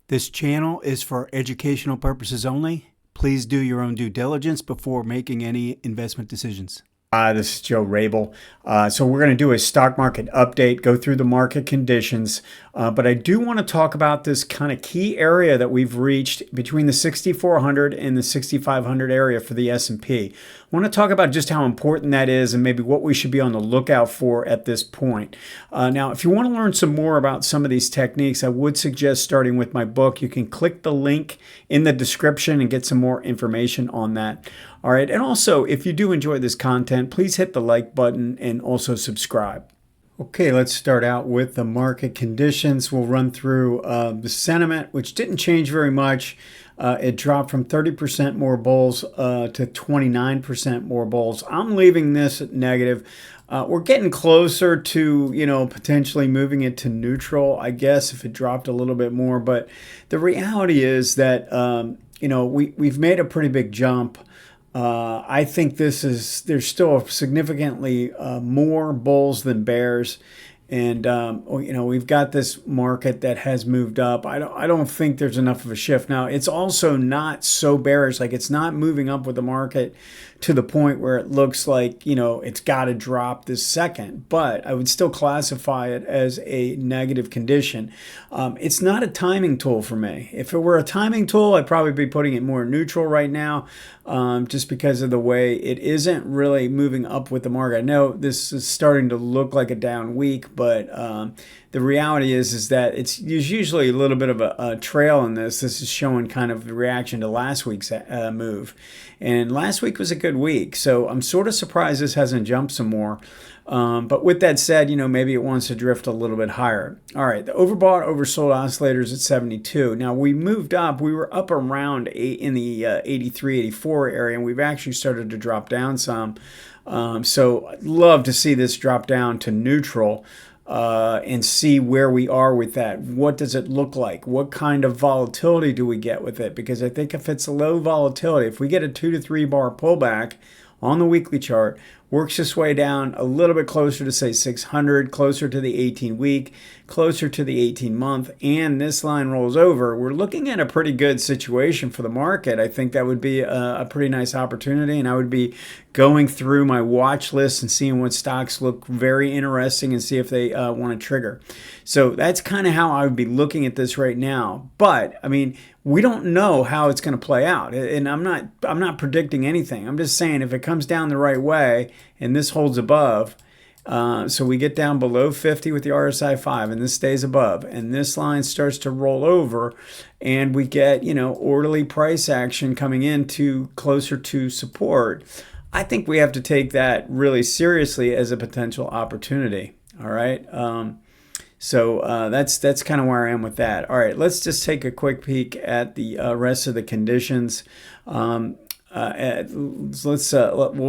This channel is for educational purposes only. Please do your own due diligence before making any investment decisions. This is Joe Rabil. So we're going to do a stock market update, go through the market conditions, but I do want to talk about this kind of key area that we've reached between the 6,400 and the 6,500 area for the S&P. I want to talk about just how important that is and maybe what we should be on the lookout for at this point. Now, if you want to learn some more about some of these techniques, I would suggest starting with my book. You can click the link in the description and get some more information on that. All right, and also, if you do enjoy this content, please hit the like button and also subscribe. Okay, let's start out with the market conditions. We'll run through the sentiment, which didn't change very much. It dropped from 30% more bulls to 29% more bulls. I'm leaving this at negative. We're getting closer to, potentially moving it to neutral, I guess, if it dropped a little bit more. But the reality is that, we've made a pretty big jump. I think there's still significantly more bulls than bears. And, we've got this market that has moved up. I don't think there's enough of a shift. Now, it's also not so bearish. Like, it's not moving up with the market to the point where it looks like, it's got to drop this second. But I would still classify it as a negative condition. It's not a timing tool for me. If it were a timing tool, I'd probably be putting it more neutral right now, just because of the way it isn't really moving up with the market. I know this is starting to look like a down week, but the reality is that there's usually a little bit of a trail in this. This is showing kind of the reaction to last week's move. And last week was a good week, so I'm sort of surprised this hasn't jumped some more. But with that said, maybe it wants to drift a little bit higher. All right, the overbought, oversold oscillators at 72. Now, we moved up. We were up around in the 83, 84 area, and we've actually started to drop down some. So I'd love to see this drop down to neutral. And see where we are with that. What does it look like? What kind of volatility do we get with it? Because I think if it's a low volatility, if we get a 2 to 3 bar pullback on the weekly chart, works its way down a little bit closer to, say, 600, closer to the 18-week, closer to the 18-month, and this line rolls over, we're looking at a pretty good situation for the market. I think that would be a pretty nice opportunity, and I would be going through my watch list and seeing what stocks look very interesting and see if they want to trigger. So that's kind of how I would be looking at this right now. But, we don't know how it's going to play out, and I'm not predicting anything. I'm just saying if it comes down the right way and this holds above, so we get down below 50 with the RSI 5 and this stays above and this line starts to roll over and we get, orderly price action coming into closer to support, I think we have to take that really seriously as a potential opportunity. All right. So that's kind of where I am with that. All right, let's just take a quick peek at the rest of the conditions. We'll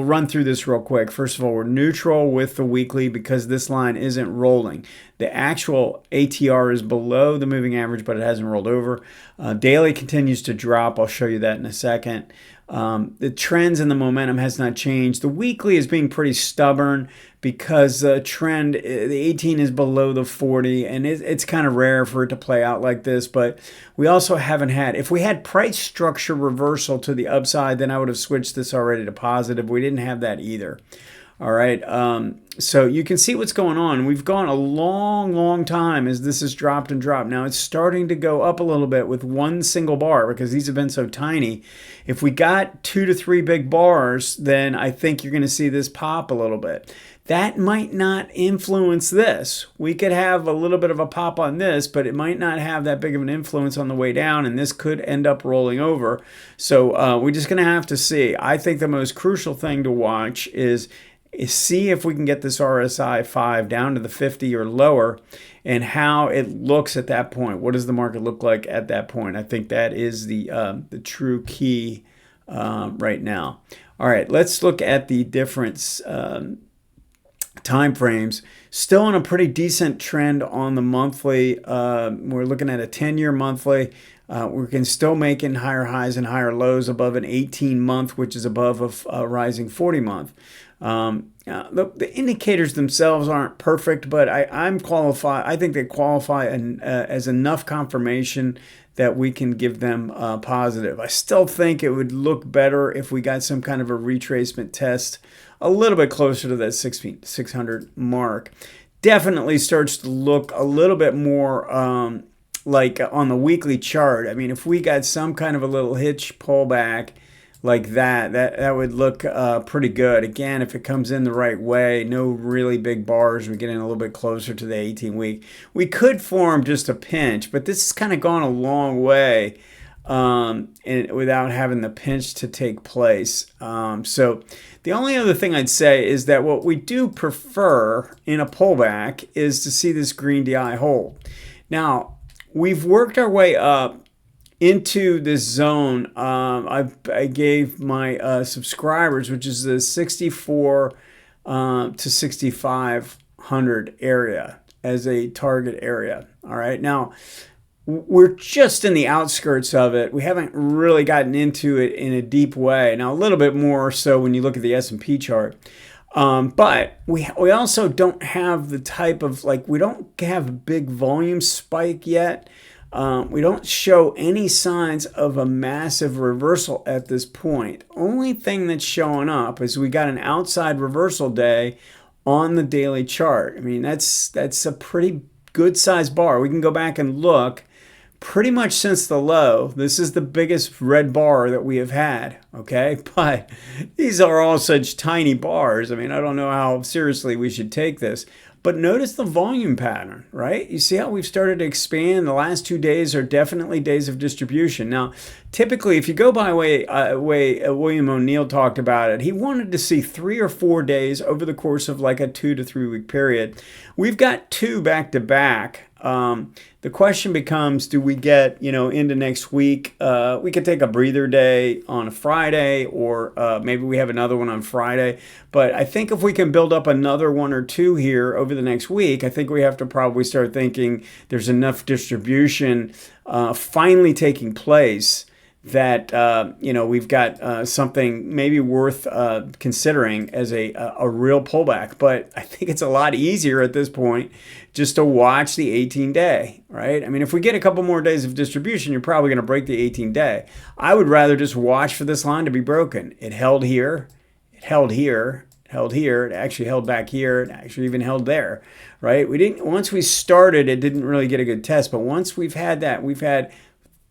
run through this real quick. First of all, we're neutral with the weekly because this line isn't rolling. The actual ATR is below the moving average, but it hasn't rolled over. Daily continues to drop. I'll show you that in a second. The trends and the momentum has not changed. The weekly is being pretty stubborn because the trend, the 18 is below the 40, and it's kind of rare for it to play out like this. But we also haven't had, if we had price structure reversal to the upside, then I would have switched this already to positive. We didn't have that either. All right, so you can see what's going on. We've gone a long time as this has dropped and dropped. Now it's starting to go up a little bit with one single bar because these have been so tiny. If we got 2 to 3 big bars, then I think you're going to see this pop a little bit. That might not influence this. We could have a little bit of a pop on this, but it might not have that big of an influence on the way down, and this could end up rolling over. So we're just going to have to see. I think the most crucial thing to watch is see if we can get this RSI 5 down to the 50 or lower and how it looks at that point. What does the market look like at that point? I think that is the true key right now. All right, let's look at the different time frames. Still on a pretty decent trend on the monthly. We're looking at a 10-year monthly. We're still making higher highs and higher lows above an 18-month, which is above a rising 40-month. The indicators themselves aren't perfect, but I'm qualified. I think they qualify as enough confirmation that we can give them positive. I still think it would look better if we got some kind of a retracement test a little bit closer to that 600 mark. Definitely starts to look a little bit more like on the weekly chart. I mean, if we got some kind of a little hitch pullback like that would look pretty good. Again, if it comes in the right way, no really big bars, we get in a little bit closer to the 18-week. We could form just a pinch, but this has kind of gone a long way and without having the pinch to take place. So the only other thing I'd say is that what we do prefer in a pullback is to see this green DI hold. Now, we've worked our way up into this zone. I gave my subscribers, which is the 64 to 6,500 area as a target area. All right. Now, we're just in the outskirts of it. We haven't really gotten into it in a deep way. Now, a little bit more so when you look at the S&P chart. But we also don't have the type of, like, we don't have a big volume spike yet. We don't show any signs of a massive reversal at this point. Only thing that's showing up is we got an outside reversal day on the daily chart. I mean, that's a pretty good size bar. We can go back and look pretty much since the low. This is the biggest red bar that we have had, okay? But these are all such tiny bars. I mean, I don't know how seriously we should take this. But notice the volume pattern, right? You see how we've started to expand? The last 2 days are definitely days of distribution. Now, typically, if you go by way William O'Neill talked about it, he wanted to see 3 or 4 days over the course of like a 2 to 3 week period. We've got 2 back to back. The question becomes, do we get, into next week? We could take a breather day on a Friday, or maybe we have another one on Friday. But I think if we can build up another 1 or 2 here over the next week, I think we have to probably start thinking there's enough distribution finally taking place that we've got something maybe worth considering as a real pullback. But I think it's a lot easier at this point just to watch the 18-day, right? I mean, if we get a couple more days of distribution, you're probably going to break the 18-day. I would rather just watch for this line to be broken. It held here, it held here, it held here, it actually held back here, it actually even held there, right? Once we started, it didn't really get a good test, but once we've had that, we've had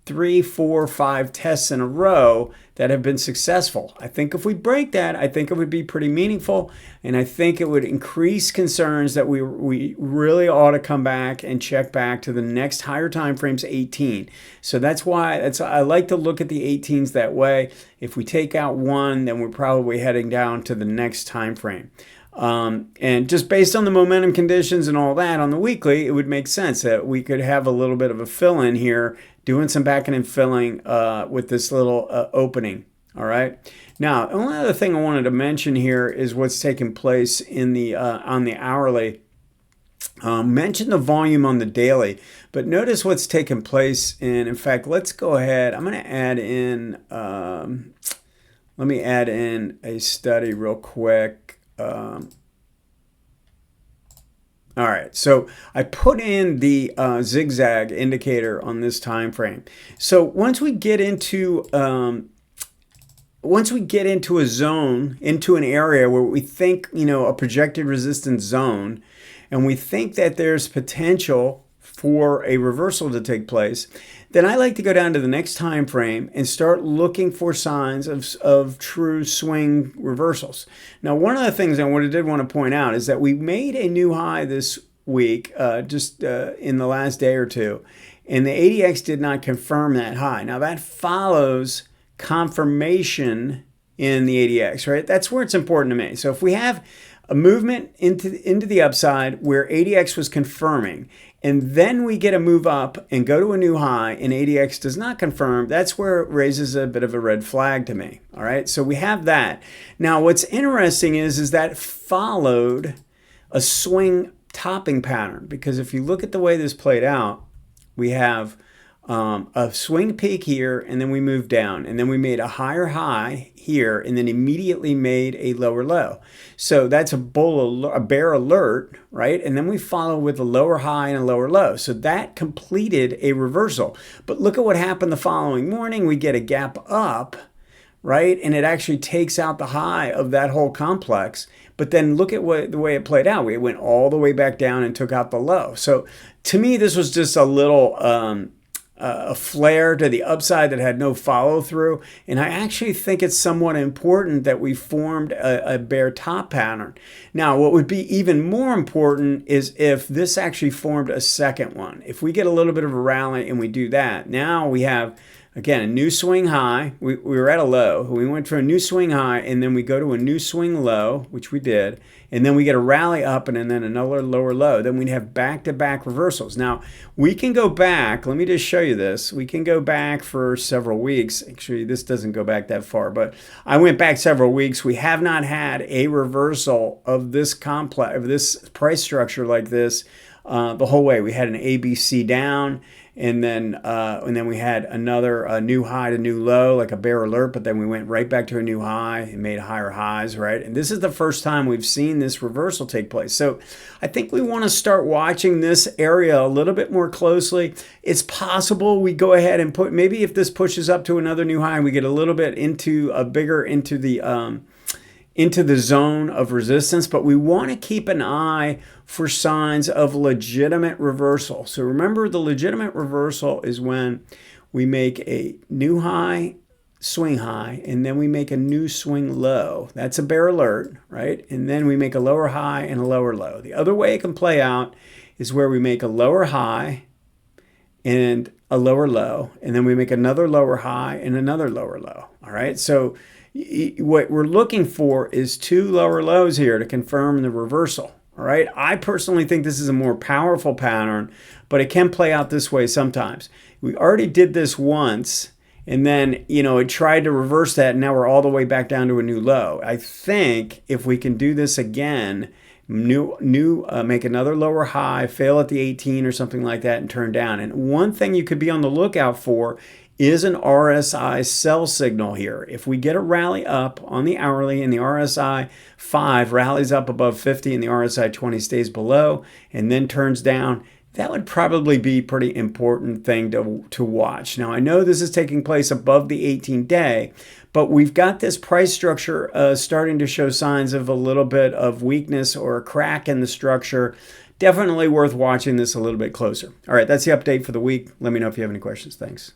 3, 4, 5 tests in a row that have been successful. I think if we break that, I think it would be pretty meaningful, and I think it would increase concerns that we really ought to come back and check back to the next higher time frames, 18. So that's why I like to look at the 18s that way. If we take out one, then we're probably heading down to the next time frame. And just based on the momentum conditions and all that on the weekly, it would make sense that we could have a little bit of a fill-in here, doing some backing and filling with this little opening. All right. Now, the only other thing I wanted to mention here is what's taking place in the on the hourly. Mention the volume on the daily, but notice what's taking place. In fact, let's go ahead. I'm going to add in. Let me add in a study real quick. All right, so I put in the zigzag indicator on this time frame. So once we get into a zone, into an area where we think, a projected resistance zone, and we think that there's potential for a reversal to take place, then I like to go down to the next time frame and start looking for signs of true swing reversals. Now, one of the things I did want to point out is that we made a new high this week, just in the last day or two, and the ADX did not confirm that high. Now, that follows confirmation in the ADX, right? That's where it's important to me. So if we have a movement into the upside where ADX was confirming, and then we get a move up and go to a new high and ADX does not confirm, that's where it raises a bit of a red flag to me. All right, so we have that. Now, what's interesting is that followed a swing topping pattern, because if you look at the way this played out, we have a swing peak here, and then we moved down, and then we made a higher high here, and then immediately made a lower low. So that's a bear alert, right? And then we follow with a lower high and a lower low. So that completed a reversal. But look at what happened the following morning. We get a gap up, right? And it actually takes out the high of that whole complex. But then look at the way it played out. It went all the way back down and took out the low. So to me, this was just a little a flare to the upside that had no follow through. And I actually think it's somewhat important that we formed a bear top pattern. Now, what would be even more important is if this actually formed a second one. If we get a little bit of a rally and we do that, now we have, again, a new swing high. We were at a low. We went for a new swing high, and then we go to a new swing low, which we did, and then we get a rally up and then another lower low. Then we'd have back-to-back reversals. Now, we can go back. Let me just show you this. We can go back for several weeks. Actually, this doesn't go back that far, but I went back several weeks. We have not had a reversal of this complex, of this price structure like this the whole way. We had an ABC down, and then we had another new high to new low, like a bear alert, but then we went right back to a new high and made higher highs, right? And this is the first time we've seen this reversal take place. So I think we want to start watching this area a little bit more closely. It's possible we go ahead and maybe if this pushes up to another new high, we get a little bit into the zone of resistance, but we want to keep an eye for signs of legitimate reversal. So remember, the legitimate reversal is when we make a new high, swing high, and then we make a new swing low. That's a bear alert, right? And then we make a lower high and a lower low. The other way it can play out is where we make a lower high and a lower low, and then we make another lower high and another lower low. All right, so what we're looking for is two lower lows here to confirm the reversal. All right, I personally think this is a more powerful pattern, but it can play out this way sometimes. We already did this once, and then it tried to reverse that, and now we're all the way back down to a new low. I think if we can do this again, make another lower high, fail at the 18 or something like that, and turn down. And one thing you could be on the lookout for is an RSI sell signal here. If we get a rally up on the hourly and the RSI 5 rallies up above 50 and the RSI 20 stays below and then turns down, that would probably be a pretty important thing to watch. Now, I know this is taking place above the 18-day, but we've got this price structure starting to show signs of a little bit of weakness or a crack in the structure. Definitely worth watching this a little bit closer. All right, that's the update for the week. Let me know if you have any questions. Thanks.